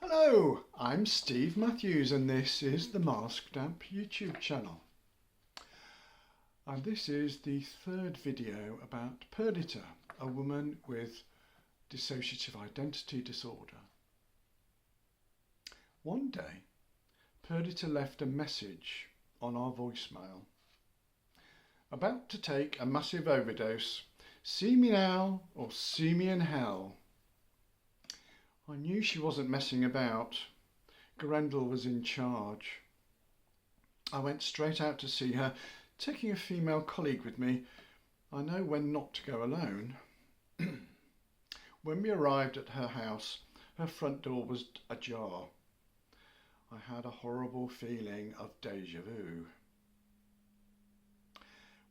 Hello, I'm Steve Matthews and this is the Masked Amp YouTube channel. And this is the third video about Perdita, a woman with dissociative identity disorder. One day, Perdita left a message on our voicemail. About to take a massive overdose, see me now or see me in hell. I knew she wasn't messing about. Grendel was in charge. I went straight out to see her, taking a female colleague with me. I know when not to go alone. When we arrived at her house, her front door was ajar. I had a horrible feeling of déjà vu.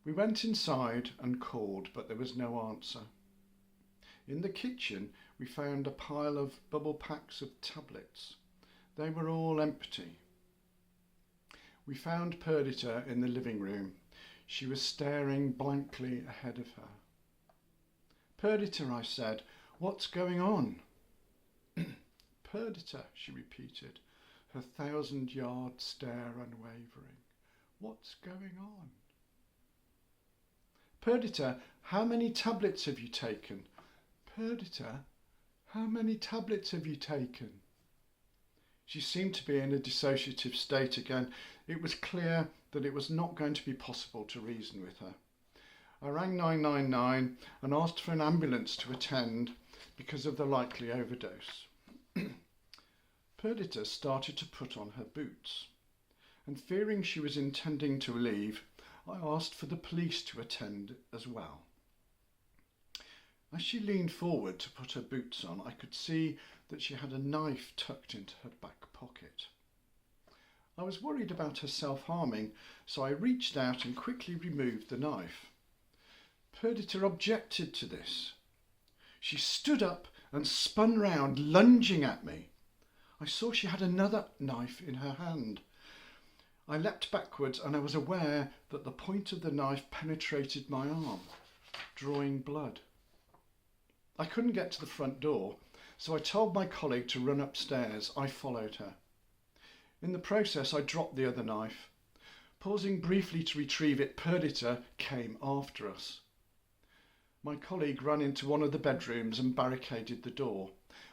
We went inside and called, but there was no answer. In the kitchen, we found a pile of bubble packs of tablets. They were all empty. We found Perdita in the living room. She was staring blankly ahead of her. Perdita, I said, what's going on? Perdita, she repeated, her 1,000-yard stare unwavering. What's going on? Perdita, how many tablets have you taken? Perdita, how many tablets have you taken? She seemed to be in a dissociative state again. It was clear that it was not going to be possible to reason with her. I rang 999 and asked for an ambulance to attend because of the likely overdose. Perdita started to put on her boots, and fearing she was intending to leave, I asked for the police to attend as well. As she leaned forward to put her boots on, I could see that she had a knife tucked into her back pocket. I was worried about her self-harming, so I reached out and quickly removed the knife. Perdita objected to this. She stood up and spun round, lunging at me. I saw she had another knife in her hand. I leapt backwards and I was aware that the point of the knife penetrated my arm, drawing blood. I couldn't get to the front door, so I told my colleague to run upstairs. I followed her. In the process, I dropped the other knife. Pausing briefly to retrieve it, Perdita came after us. My colleague ran into one of the bedrooms and barricaded the door.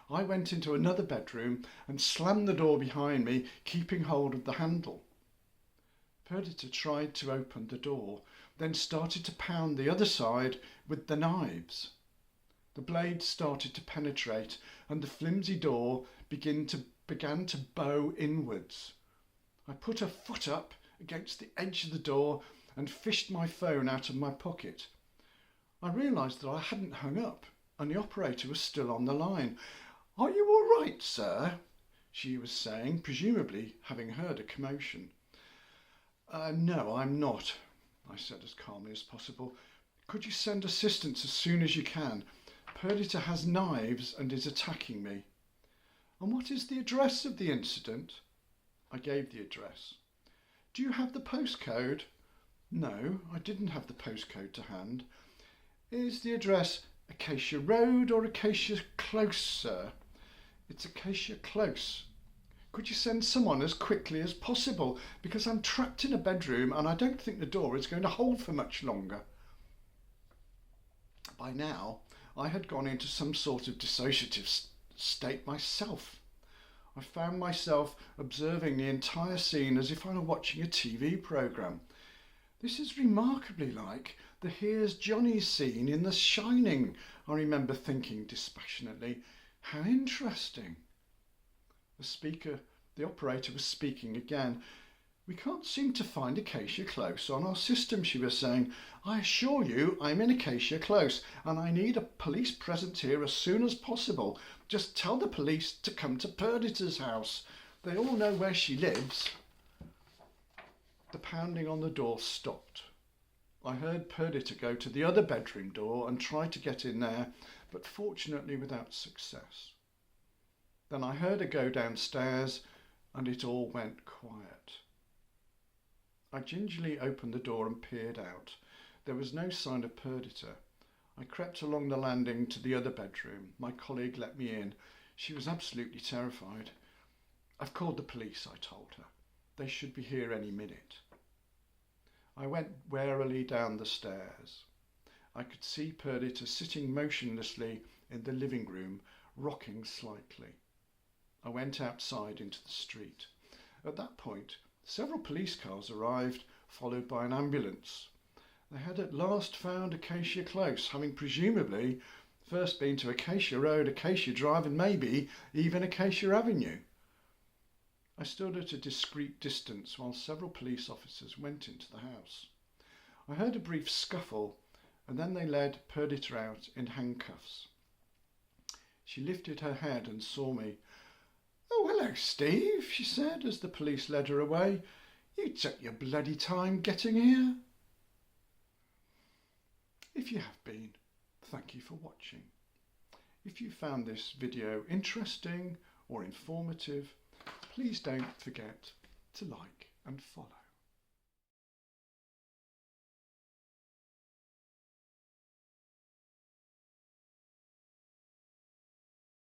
I went into another bedroom and slammed the door behind me, keeping hold of the handle. Perdita tried to open the door, then started to pound the other side with the knives. The blades started to penetrate and the flimsy door began to bow inwards. I put a foot up against the edge of the door and fished my phone out of my pocket. I realised that I hadn't hung up and the operator was still on the line. "Are you all right, sir?" she was saying, presumably having heard a commotion. No, I'm not," I said as calmly as possible. "Could you send assistance as soon as you can? Perdita has knives and is attacking me." "And what is the address of the incident?" I gave the address. "Do you have the postcode?" No, I didn't have the postcode to hand. "Is the address Acacia Road or Acacia Close, sir?" "It's Acacia Close." "Could you send someone as quickly as possible? Because I'm trapped in a bedroom and I don't think the door is going to hold for much longer." By now, I had gone into some sort of dissociative state myself. I found myself observing the entire scene as if I were watching a TV programme. This is remarkably like the "Here's Johnny" scene in The Shining, I remember thinking dispassionately. How interesting. The operator was speaking again. "We can't seem to find Acacia Close on our system," she was saying. "I assure you I'm in Acacia Close and I need a police presence here as soon as possible. Just tell the police to come to Perdita's house. They all know where she lives." The pounding on the door stopped. I heard Perdita go to the other bedroom door and try to get in there, but fortunately without success. Then I heard her go downstairs and it all went quiet. I gingerly opened the door and peered out. There was no sign of Perdita. I crept along the landing to the other bedroom. My colleague let me in. She was absolutely terrified. I've called the police, I told her. They should be here any minute. I went warily down the stairs. I could see Perdita sitting motionlessly in the living room, rocking slightly. I went outside into the street. At that point, several police cars arrived, followed by an ambulance. They had at last found Acacia Close, having presumably first been to Acacia Road, Acacia Drive, and maybe even Acacia Avenue. I stood at a discreet distance while several police officers went into the house. I heard a brief scuffle, and then they led Perdita out in handcuffs. She lifted her head and saw me. "Oh, hello, Steve," she said as the police led her away. "You took your bloody time getting here." If you have been, thank you for watching. If you found this video interesting or informative, please don't forget to like and follow.